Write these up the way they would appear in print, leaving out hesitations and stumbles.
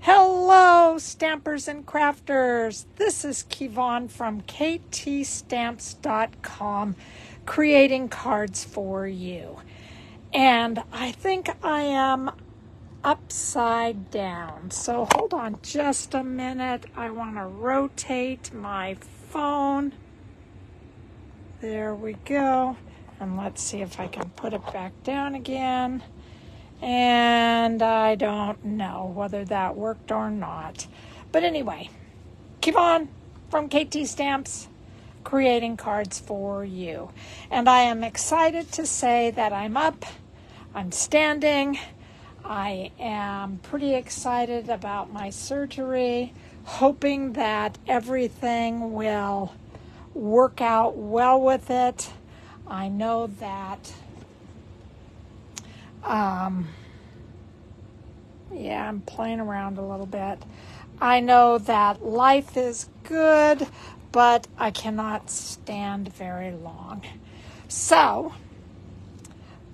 Hello, stampers and crafters. This is Kevon from ktstamps.com, creating cards for you. And I think I am upside down. So hold on just a minute. I want to rotate my phone. There we go. And let's see if I can put it back down again. And I don't know whether that worked or not. But anyway, Kevon from KT Stamps, creating cards for you. And I am excited to say that I'm up, I'm standing. I am pretty excited about my surgery, hoping that everything will work out well with it. I know that I'm playing around a little bit. I know that life is good, but I cannot stand very long. So,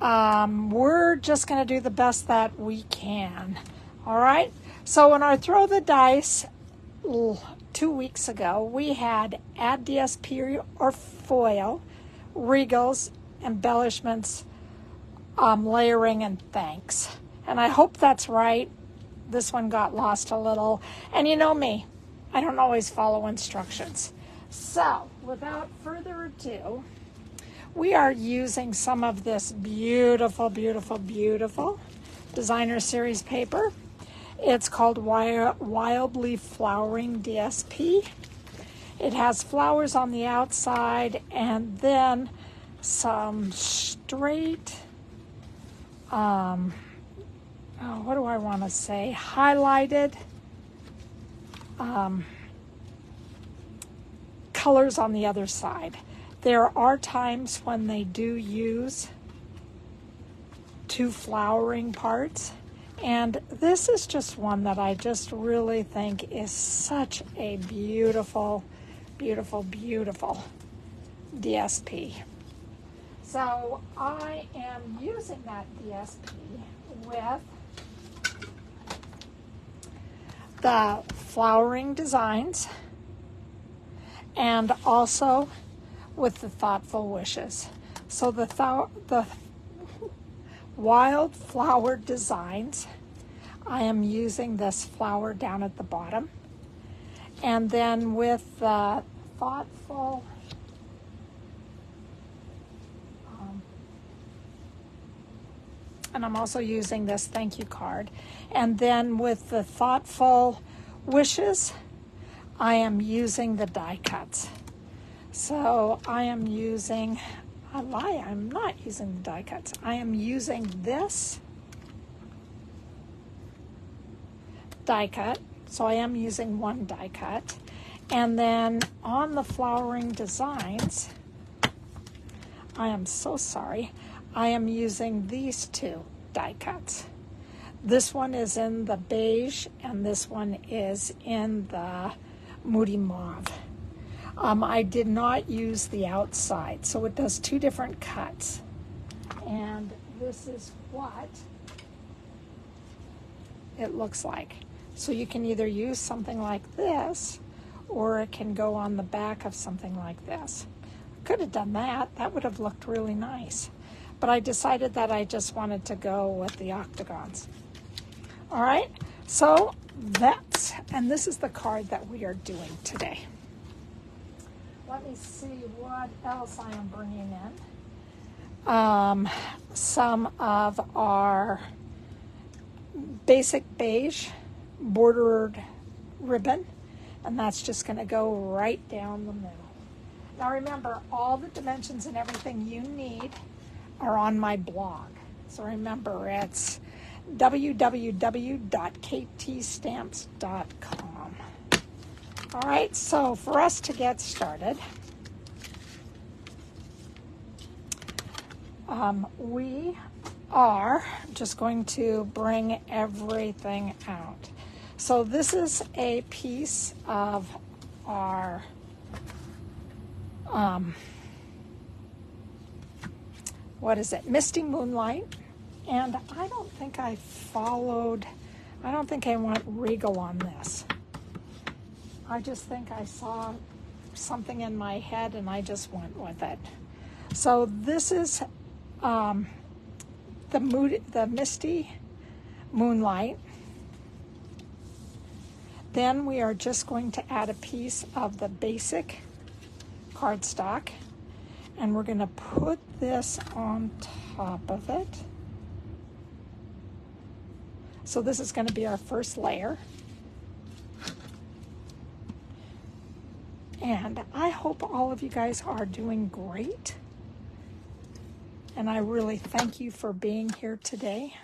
we're just going to do the best that we can. All right? So, in our Throw the Dice 2 weeks ago, we had Add DSP or Foil, Regals, Embellishments, layering, and thanks. And I hope that's right. This one got lost a little. And you know me, I don't always follow instructions. So, without further ado, we are using some of this beautiful, beautiful, beautiful designer series paper. It's called Wildly Flowering DSP. It has flowers on the outside and then some straight what do I want to say? Highlighted colors on the other side. There are times when they do use 2 flowering parts, and this is just one that I just really think is such a beautiful, beautiful, beautiful DSP. So I am using that DSP with the flowering designs and also with the thoughtful wishes. So the Wildflower designs, I am using this flower down at the bottom. And then with the thoughtful and I'm also using this thank you card. And then with the thoughtful wishes, I am using the die cuts. So I am using, I'm not using the die cuts. I am using this die cut. So I am using one die cut. And then on the flowering designs, I am so sorry, I am using these 2 die cuts. This one is in the beige and this one is in the Moody Mauve. I did not use the outside, so it does 2 different cuts. And this is what it looks like. So you can either use something like this or it can go on the back of something like this. Could have done that. That would have looked really nice. But I decided that I just wanted to go with the octagons. All right, so and this is the card that we are doing today. Let me see what else I am bringing in. Some of our basic beige bordered ribbon, and that's just going to go right down the middle. Now remember, all the dimensions and everything you need are on my blog. So remember, it's www.ktstamps.com. All right, so for us to get started, we are just going to bring everything out. So this is a piece of our what is it? Misty Moonlight. And I don't think I followed, I don't think I want regal on this. I just think I saw something in my head and I just went with it. So this is the Misty Moonlight. Then we are just going to add a piece of the basic cardstock, and we're going to put this on top of it. So this is going to be our first layer. And I hope all of you guys are doing great. And I really thank you for being here today.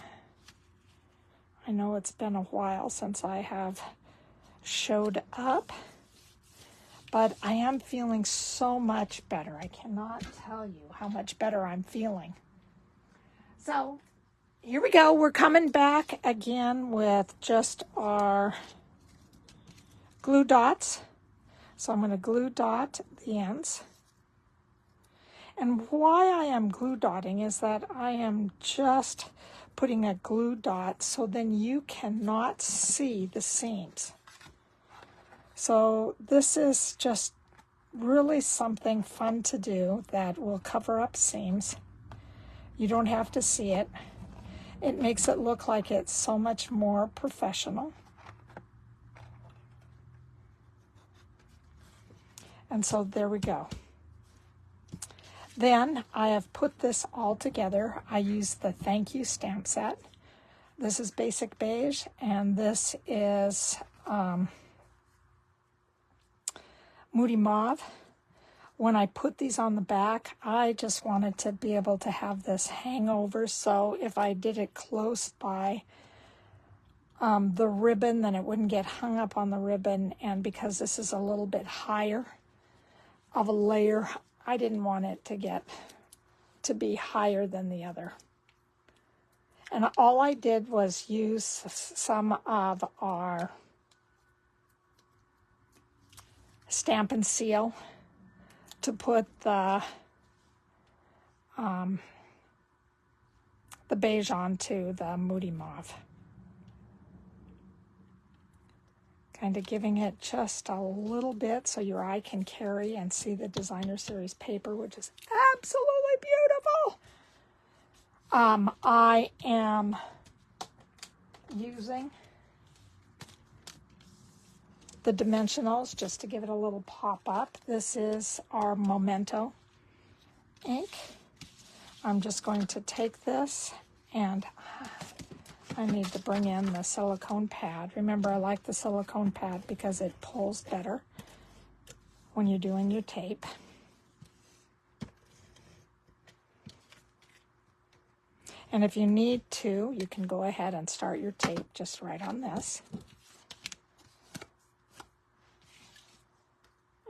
I know it's been a while since I have showed up, but I am feeling so much better. I cannot tell you how much better I'm feeling. So here we go. We're coming back again with just our glue dots. So I'm going to glue dot the ends. And why I am glue dotting is that I am just putting a glue dot so then you cannot see the seams. So this is just really something fun to do that will cover up seams. You don't have to see it. It makes it look like it's so much more professional. And so there we go. Then I have put this all together. I used the Thank You stamp set. This is Basic Beige, and this is Moody Mauve. When I put these on the back, I just wanted to be able to have this hang over, so if I did it close by the ribbon, then it wouldn't get hung up on the ribbon, and because this is a little bit higher of a layer, I didn't want it to be higher than the other. And all I did was use some of our Stamp and Seal to put the beige onto the Moody Mauve. Kind of giving it just a little bit so your eye can carry and see the Designer Series paper, which is absolutely beautiful. I am using the dimensionals just to give it a little pop up. This is our Momento ink. I'm just going to take this, and I need to bring in the silicone pad. Remember, I like the silicone pad because it pulls better when you're doing your tape. And if you need to, you can go ahead and start your tape just right on this.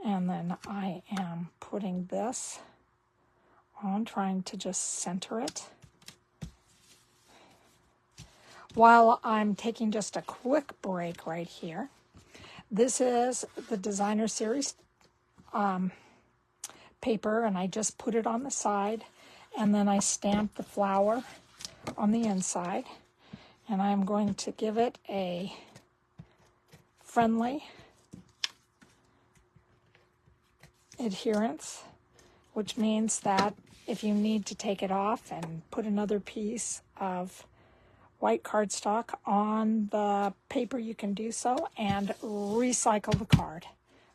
And then I am putting this on, trying to just center it. While I'm taking just a quick break right here, this is the Designer Series paper, and I just put it on the side, and then I stamped the flower on the inside, and I'm going to give it a friendly adherence, which means that if you need to take it off and put another piece of white cardstock on the paper, you can do so and recycle the card.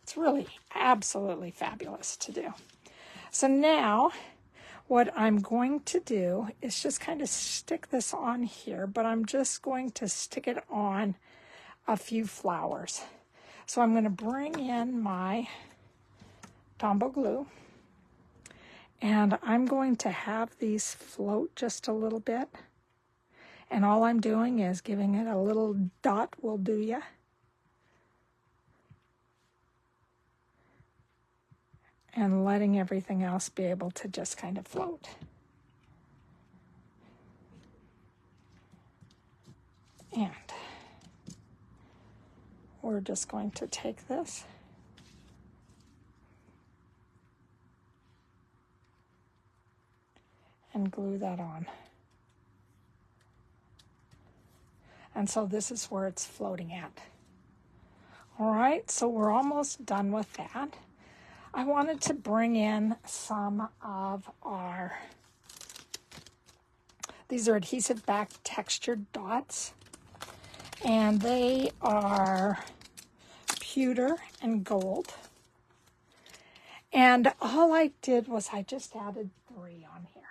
It's really absolutely fabulous to do. So now what I'm going to do is just kind of stick this on here, but I'm just going to stick it on a few flowers. So I'm going to bring in my Tombow glue, and I'm going to have these float just a little bit. And all I'm doing is giving it a little dot will do ya. And letting everything else be able to just kind of float. And we're just going to take this and glue that on. And so this is where it's floating at. All right, so we're almost done with that. I wanted to bring in some of our, these are Adhesive-Backed textured dots. And they are pewter and gold. And all I did was I just added 3 on here.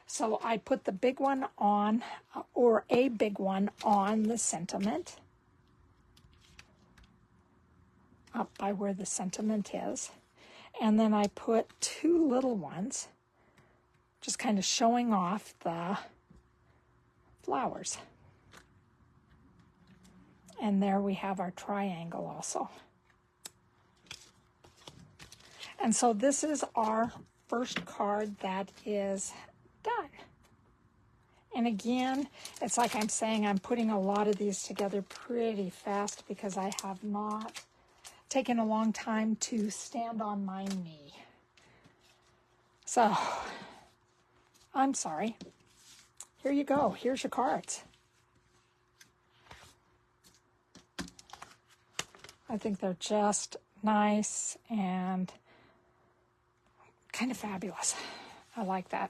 So I put the big one on, or a big one on the sentiment, up by where the sentiment is. And then I put 2 little ones, just kind of showing off the flowers. And there we have our triangle also. And so this is our first card that is done. And again, it's like I'm saying, I'm putting a lot of these together pretty fast because I have not taken a long time to stand on my knee. So, I'm sorry. Here you go. Here's your cards. I think they're just nice and kind of fabulous. I like that.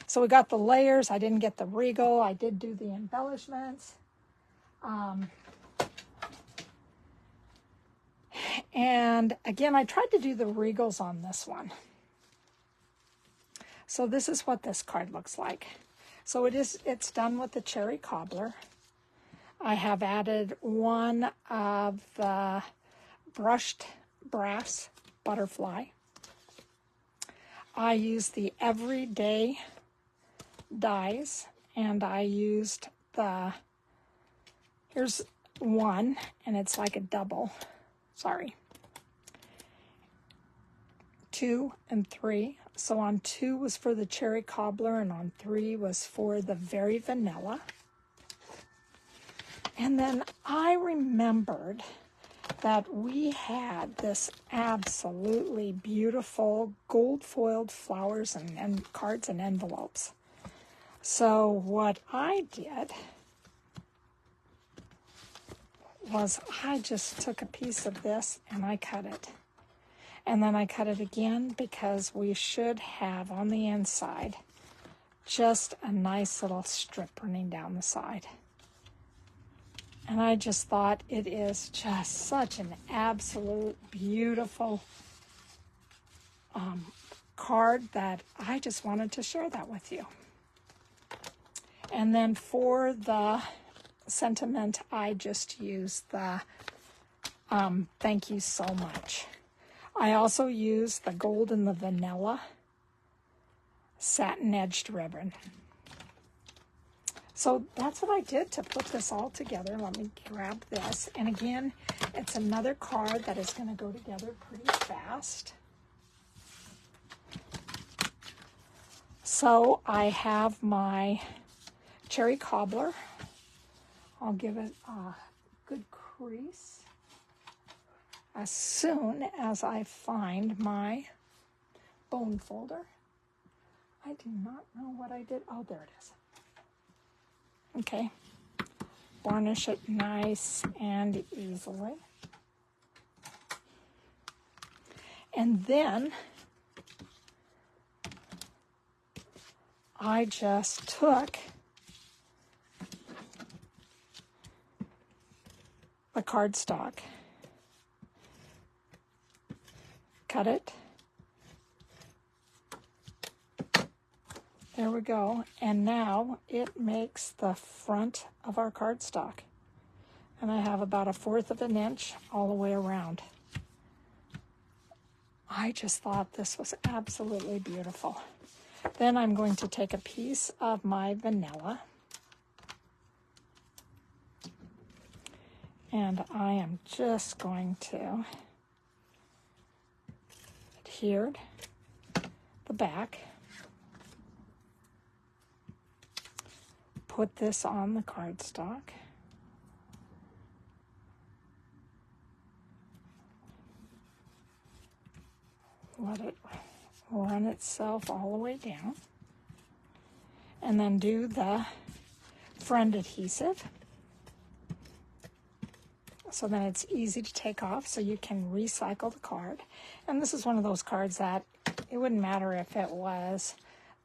So we got the layers. I didn't get the regal. I did do the embellishments. And again, I tried to do the regals on this one. So this is what this card looks like. So it's done with the cherry cobbler. I have added one of the brushed brass butterfly. I used the everyday dies, and I used the, here's one, and it's like a double, sorry, 2 and 3. So on 2 was for the cherry cobbler, and on 3 was for the very vanilla. And then I remembered that we had this absolutely beautiful gold foiled flowers and cards and envelopes. So what I did was I just took a piece of this and I cut it. And then I cut it again because we should have on the inside just a nice little strip running down the side. And I just thought it is just such an absolute beautiful card that I just wanted to share that with you. And then for the sentiment, I just used the thank you so much. I also used the gold and the vanilla satin edged ribbon. So that's what I did to put this all together. Let me grab this. And again, it's another card that is going to go together pretty fast. So I have my cherry cobbler. I'll give it a good crease as soon as I find my bone folder. I do not know what I did. Oh, there it is. Okay, varnish it nice and easily. And then I just took the cardstock, cut it. There we go. And now it makes the front of our cardstock. And I have about 1/4 of an inch all the way around. I just thought this was absolutely beautiful. Then I'm going to take a piece of my vanilla. And I am just going to adhere the back. Put this on the cardstock. Let it run itself all the way down. And then do the friend adhesive. so then it's easy to take off, so you can recycle the card. And this is one of those cards that it wouldn't matter if it was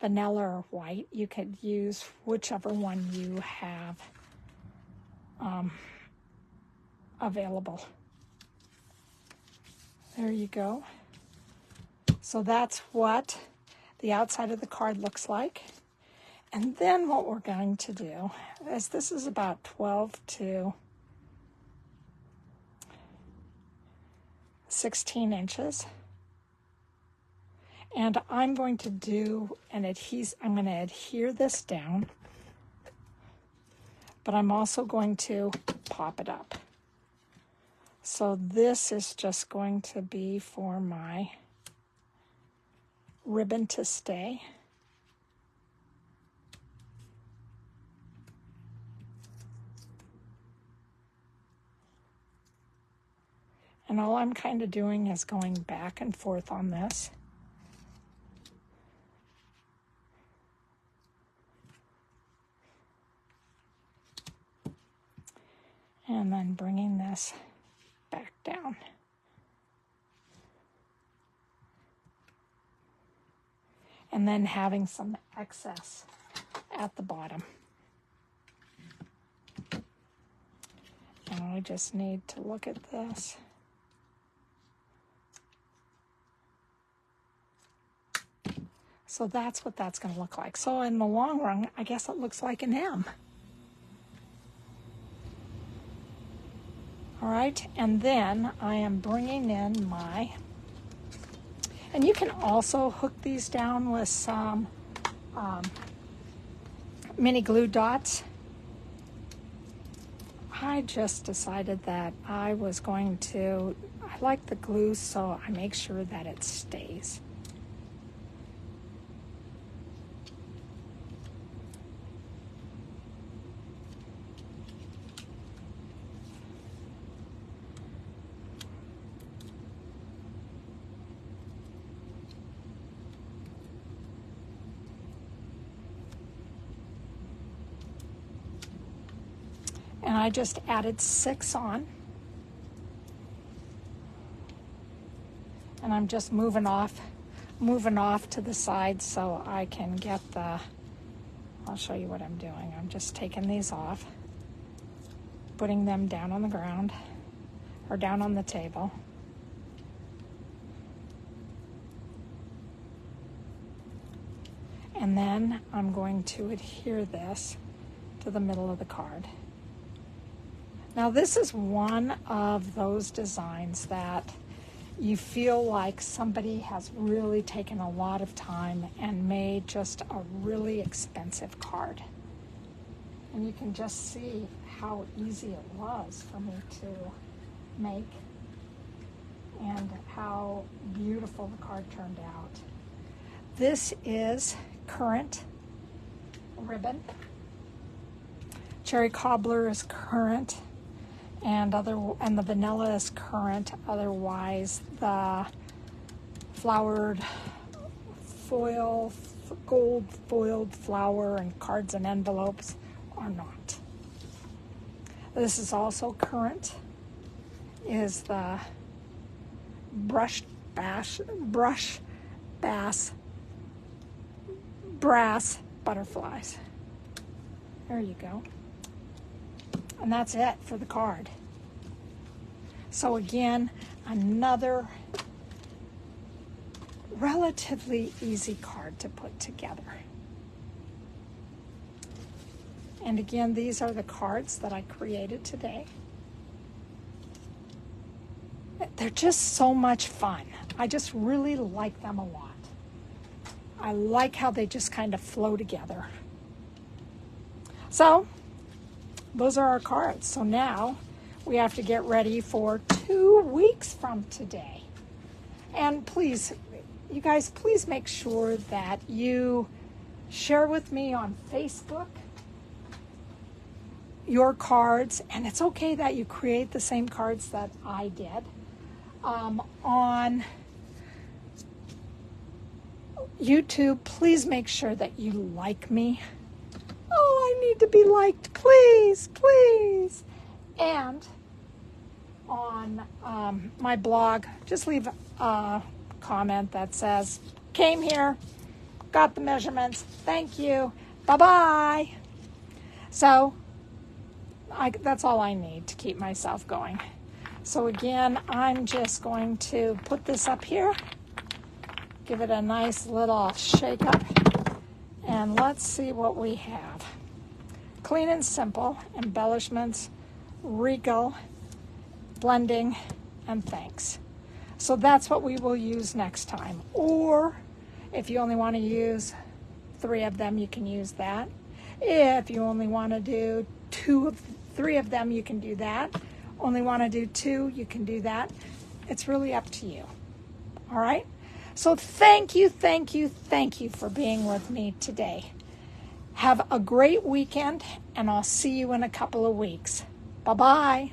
vanilla or white. You could use whichever one you have available. There you go. So that's what the outside of the card looks like. And then what we're going to do is, this is about 12 to 16 inches. And I'm going to do I'm going to adhere this down, but I'm also going to pop it up. So this is just going to be for my ribbon to stay. And all I'm kind of doing is going back and forth on this. And then bringing this back down. And then having some excess at the bottom. And I just need to look at this. So that's what that's going to look like. So in the long run, I guess it looks like an M. All right, and then I am bringing in my, and you can also hook these down with some mini glue dots. I just decided that I was going to, I like the glue, so I make sure that it stays. And I just added 6 on. And I'm just moving off to the side so I can get the, I'll show you what I'm doing. I'm just taking these off, putting them down on the ground or down on the table. And then I'm going to adhere this to the middle of the card. Now this is one of those designs that you feel like somebody has really taken a lot of time and made just a really expensive card. And you can just see how easy it was for me to make and how beautiful the card turned out. This is current ribbon. Cherry Cobbler is current. And the vanilla is current. Otherwise, the flowered foil, gold foiled flower and cards and envelopes are not. This is also current. Is the brass butterflies. There you go. And that's it for the card. So again, another relatively easy card to put together. And again, these are the cards that I created today. They're just so much fun. I just really like them a lot. I like how they just kind of flow together. So, those are our cards. So now we have to get ready for 2 weeks from today. And please, you guys, please make sure that you share with me on Facebook your cards. And it's okay that you create the same cards that I did. On YouTube, please make sure that you like me. Oh, I need to be liked, please, please. And on my blog, just leave a comment that says, came here, got the measurements, thank you, bye-bye. So that's all I need to keep myself going. So again, I'm just going to put this up here, give it a nice little shake up, and let's see what we have. Clean and simple, embellishments, regal, blending, and thanks. So that's what we will use next time. Or if you only want to use 3 of them, you can use that. If you only want to do 3 of them, you can do that. Only want to do 2, you can do that. It's really up to you. All right? So thank you for being with me today. Have a great weekend, and I'll see you in a couple of weeks. Bye-bye.